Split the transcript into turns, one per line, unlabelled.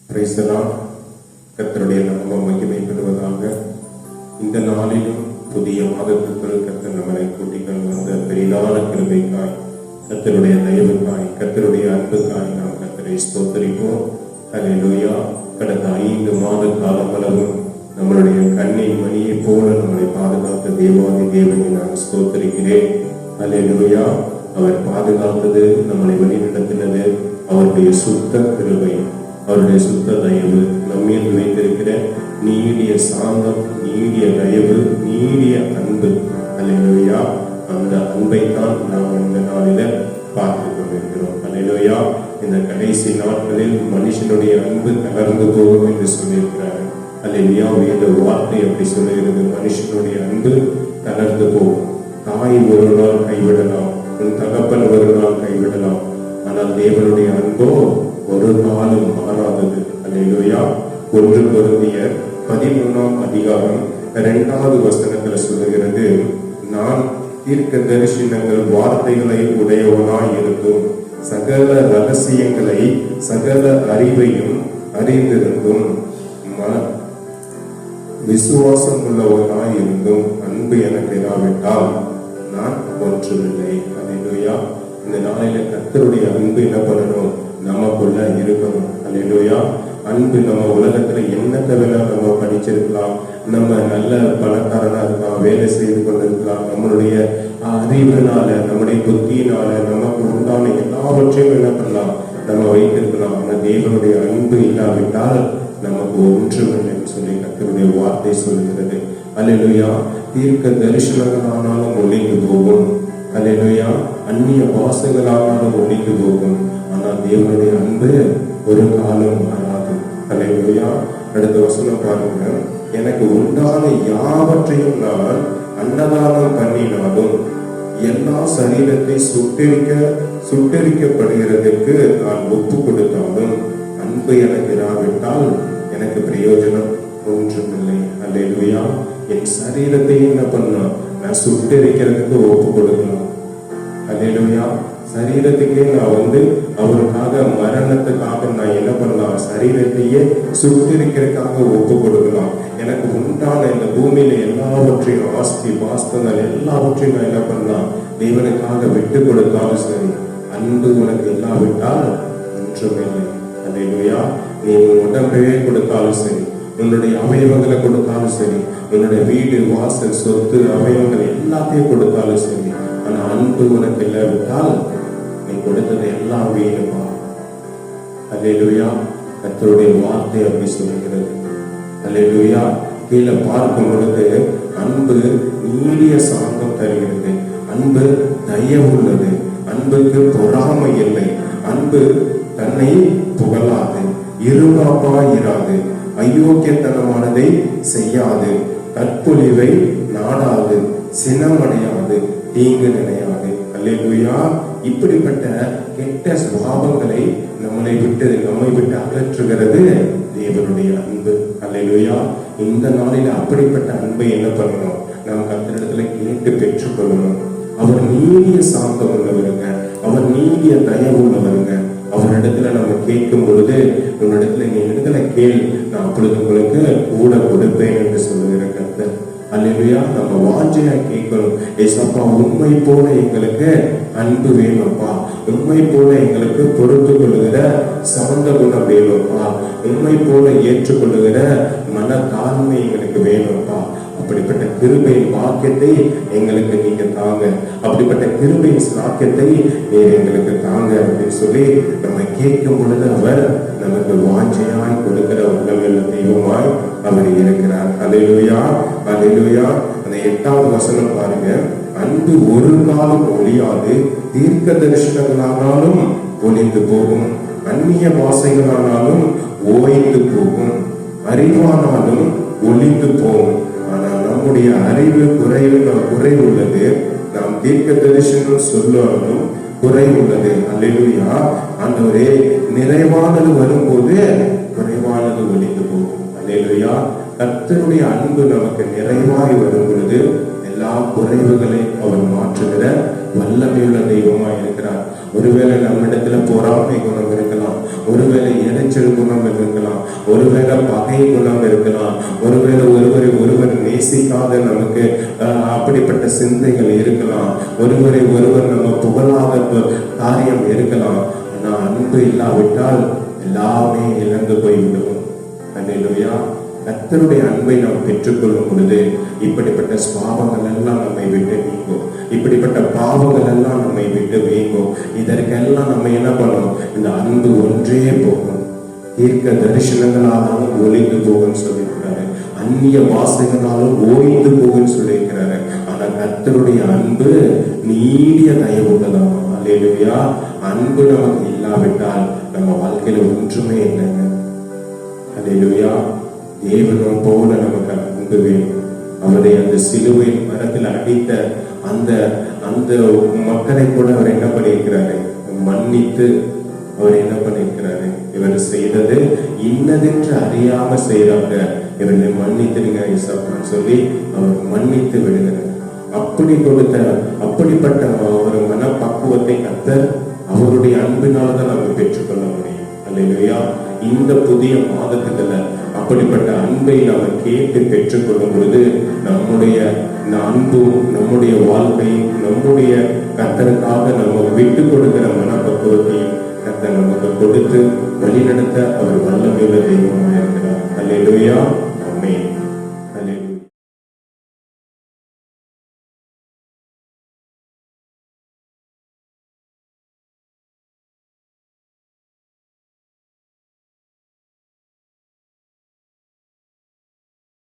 Praise the Lord. கர்த்தருடைய நாமம் மகிமைப்படுவதாக. இந்த நாளிலும் புதிய மாதத்திற்குள் கர்த்தர் நம்மளை கூட்டிகள் வந்த பெரிதான கிருபைக்காய், கர்த்தருடைய தயவுக்காய், கர்த்தருடைய அன்புக்காய் நாம் கர்த்தரை ஸ்தோத்திரிப்போம். ஹல்லேலூயா. கடந்த 5 மாத காலங்களவும் நம்மளுடைய கண்ணின் மணியை போல நம்மளை பாதுகாத்த தேவாதி தேவனை நான் ஸ்தோத்திரிக்கிறேன். ஹல்லேலூயா. அவர் பாதுகாத்தது, நம்மளை வழிநடத்தினது அவருடைய சுத்த கிருபை, அவருடைய சுத்த தயவு, நம்மில் வைத்திருக்கிற நீடிய சாந்தம், நீடிய தயவு, நீடிய அன்பு. ஹல்லேலூயா. அந்த அன்பை தான் நாம் இந்த நாளில பார்த்துக் கொண்டிருக்கிறோம். ஹல்லேலூயா. இந்த கடைசி நாட்களில் மனுஷனுடைய அன்பு தகர்ந்து போகும் என்று சொல்லியிருக்கிறார். ஹல்லேலூயா. வேத வார்த்தை அப்படி சொல்லுகிறது. மனுஷனுடைய அன்பு தகர்ந்து போகும். தாய் ஒரு நாள் கைவிடலாம், உன் தகப்பன் ஒரு நாள் கைவிடலாம், ஆனால் தேவனுடைய அன்போ ஒரு நாளும் மாறாதது. ஹல்லேலூயா. 1 கொரிந்தியர் 11ஆம் அதிகாரம் 2வது வசனத்துல சொல்லுகிறது, நான் தீர்க்க தரிசனங்கள் வார்த்தைகளை உடையவனாய் இருந்தும் சகல ரகசியங்களை சகல அறிவையும் அறிந்திருந்தும் விசுவாசம் உள்ளவனாய் இருந்தும் அன்பு எனக்கு இராவிட்டால் நான் ஒன்றுமில்லை. ஹல்லேலூயா. இந்த நாளில கர்த்தருடைய அன்பு என்ன பண்ணணும்? நமக்குள்ள இருக்கணும். ஹல்லேலூயா. அன்பு நம்ம உலகத்துல என்னத்தை வேணா நம்ம படிச்சிருக்கலாம், நம்ம நல்ல பணக்காரனா இருக்கலாம், வேலை செய்து கொண்டிருக்கலாம், நம்மளுடைய அறிவினால நம்முடைய புத்தியினால நமக்கு உண்டான எல்லாவற்றையும் என்ன பண்ணலாம், நம்ம வைத்திருக்கலாம். ஆனா தேவனுடைய அன்பு இல்லாவிட்டால் நமக்கு ஒன்றுமில்லைன்னு சொல்லி கர்த்தருடைய வார்த்தை சொல்கிறது. ஹல்லேலூயா. தீர்க்க தரிசனங்களானாலும் ஒழிந்து போகும். ஹல்லேலூயா. அந்நிய வாசங்களானாலும் ஒழிந்து போகும். ஆனால் தேவனுடைய அன்பு ஒரு காலம் மாறாது. ஹல்லேலூயா. அடுத்த வசனம் பாருங்க, எனக்கு உண்டான யாவற்றையும் நான் அன்னதானம் பண்ணினாலும் எல்லா சரீரத்தை சுட்டரிக்கப்படுகிறதுக்கு நான் ஒப்பு கொடுத்தாலும் அன்பு எனக்கு இராவிட்டால் எனக்கு பிரயோஜனம் ஒன்றுமில்லை. ஹல்லேலூயா. என் சரீரத்தை என்ன பண்ணா, நான் சுட்டரிக்கிறதுக்கு ஒப்பு கொடுக்கலாம். ஹல்லேலூயா. சரீரத்துக்கே நான் அவருக்காக மரணத்துக்காக நான் என்ன பண்ணலாம், சரீரத்தையே சுட்டரிக்கிறதுக்காக ஒப்பு கொடுக்கலாம். எனக்கு உண்டான இந்த பூமியில எல்லாவற்றையும், ஆஸ்தி பாஸ்தங்கள் எல்லாவற்றையும் நான் என்ன பண்ணலாம், தேவனுக்காக விட்டு கொடுத்தாலும் சரி, அன்பு உனக்கு இல்லாவிட்டால் ஒன்றுமில்லை. ஹல்லேலூயா. நீ உடம்பையே கொடுத்தாலும் சரி, உன்னுடைய அவயவங்களை கொடுத்தாலும் சரி, உன்னுடைய வீடு வாசல் சொத்து அவயவங்கள் எல்லாத்தையும் கொடுத்தாலும் சரி, ஆனா அன்பு உனக்கு இல்லாவிட்டால் நீ கொடுத்தது எல்லாம் வீணுமா. ஹல்லேலூயா. கர்த்தருடைய வார்த்தை அப்படி சொல்லுகிறது. ஹல்லேலூயா. கீழே பார்க்கும் பொழுது அன்பு நீடிய சாந்தம் தருகிறது, அன்பு தயவுள்ளது, அன்புக்கு பொறாமை இல்லை, அன்பு தன்னை புகழாது, இருமாப்பாயிராது, அயோக்கியத்தனமானதை செய்யாது, கற்பொழிவை நாடாது, சினமடையாது, தீங்கு நினையாது. ஹல்லேலூயா. இப்படிப்பட்ட கெட்ட சுபாவங்களை நம்மை விட்டு அகற்றுகிறது தேவனுடைய அன்பு. ஹல்லேலூயா. இந்த நாளில அப்படிப்பட்ட அன்பை என்ன பண்ணணும், நாம் கர்த்தரிடத்துல கேட்டு பெற்றுக் கொள்ளணும். அவர் நீடிய சாந்தம் உள்ளவருங்க, அவர் நீடிய தயவு உள்ளவருங்க. அவரிடத்துல நம்ம கேட்கும் பொழுது, உன்னிடத்துல நீ இடத்துல கேள், நான் அப்பொழுது உங்களுக்கு கூட கொடுப்பேன் என்று சொல்லுகிற கர்த்தர். ஹல்லேலூயா. நம்ம வாஞ்சையா கேட்கணும். ஏசப்பா, உண்மை போல எங்களுக்கு அன்பு வேணும்ப்பா, உண்மை போல எங்களுக்கு பொறுத்து கொள்ளுகிற சாந்த குணம் வேணும்ப்பா, உண்மை போல ஏற்றுக்கொள்ளுகிற மன தாழ்மை எங்களுக்கு வேணும்ப்பா. அப்படிப்பட்ட கிருபையின் வாக்கியத்தை எங்களுக்கு நீங்க தாங்க, அப்படிப்பட்ட கிருபையின் சாக்கியத்தை நீர் எங்களுக்கு தாங்க அப்படின்னு சொல்லி நம்ம கேட்கும் பொழுது அவர் நமக்கு வாஞ்சையாய் கொடுக்கிற வல்லமையுள்ள தெய்வமாய் அவர் இருக்கிறார். ஹல்லேலூயா. ஹல்லேலூயா. அந்த 8வது வசனம் பாருங்க, அன்பு ஒரு காலம் ஒழியாது, தீர்க்க தரிசனங்களானாலும் ஒழிந்து போகும், அந்நிய பாஷைகளானாலும் ஓய்ந்து போகும், அறிவானாலும் ஒழிந்து போகும். ஆனால் நம்முடைய அறிவு குறைவு உள்ளது, நாம் தீர்க்க தரிசனம் சொல்லாலும் குறைவுள்ளது. அல்லேலூயா. ஆண்டவரே, நிறைவானது வரும்போது குறைவானது ஒழிந்து போகும். அல்லேலூயா. கர்த்தருடைய அன்பு நமக்கு நிறைவாய் வரும் பொழுது எல்லா குறைவுகளை அவர் மாற்றுகிற வல்லமையுள்ள தெய்வமா இருக்கிறார். ஒருவேளை நம்மிடத்துல பொறாமை குணம் இருக்கலாம், ஒருவேளை எரிச்சல் குணம் இருக்கலாம், ஒருவேளை பகை குணம் இருக்கலாம், ஒருவேளை ஒருவர் நேசிக்காத நமக்கு அப்படிப்பட்ட சிந்தைகள் இருக்கலாம், ஒருவர் நம்ம புகழாத காரியம் இருக்கலாம். ஆனா அன்பு இல்லாவிட்டால் எல்லாமே இழந்து போய்விடும். அல்லேலூயா. கர்த்தருடைய அன்பை நாம் பெற்றுக்கொள்ளும் பொழுது இப்படிப்பட்ட பாவங்கள் எல்லாம் நம்மை விட்டு நீங்கும், இப்படிப்பட்ட பாவங்கள் எல்லாம் நம்மை விட்டு நீங்கும். இதற்கெல்லாம் நம்ம என்ன பண்ணோம்? இந்த அன்பு ஒன்றே போகும். தீர்க்க தரிசனங்களாலும் ஒளிந்து போகும்னு சொல்லியிருக்கிறாரு, அந்நிய வாசைகளாலும் ஓய்ந்து போகும்னு சொல்லியிருக்கிறாரு. ஆனா கர்த்தருடைய அன்பு நீடிய தயவுள்ளதான். அல்லேலூயா. அன்பு நமக்கு இல்லாவிட்டால் நம்ம வாழ்க்கையில ஒன்றுமே இல்லைங்க. அல்லேலூயா. தேவனும் போல நமக்கு அன்பு வேணும். அவரை அந்த சிலுவை மரத்தில் அடித்த அந்த அந்த மக்களை கூட அவர் என்ன பண்ணியிருக்கிறாரு? மன்னித்து அவர் என்ன பண்ணியிருக்கிறாரு? இவர் செய்தது இன்னதென்று அறியாம செய்தாங்க, இவரை மன்னித்துடுங்க இயேசுன்னு சொல்லி அவர் மன்னித்து விடுகிறார். அப்படி கொடுத்த அப்படிப்பட்ட ஒரு மனப்பக்குவத்தை கர்த்தர் அவருடைய அன்பினால்தான் நம்ம பெற்றுக்கொள்ள முடியும். அல்லேலூயா. இந்த புதிய மாதத்துல அப்படிப்பட்ட அன்பை நாம கேட்டு பெற்றுக்கொள்ளும் பொழுது நம்முடைய அன்பும் நம்முடைய வாழ்க்கையும் நம்முடைய கர்த்தருக்காக நம்ம விட்டு கொடுக்கிற மனப்பக்குவத்தையும் கர்த்தர் நமக்கு கொடுத்து வழிநடத்த அவர் வல்லமையுள்ள தெய்வமாக இருக்கிறார். அல்லேலூயா. ஆமென்.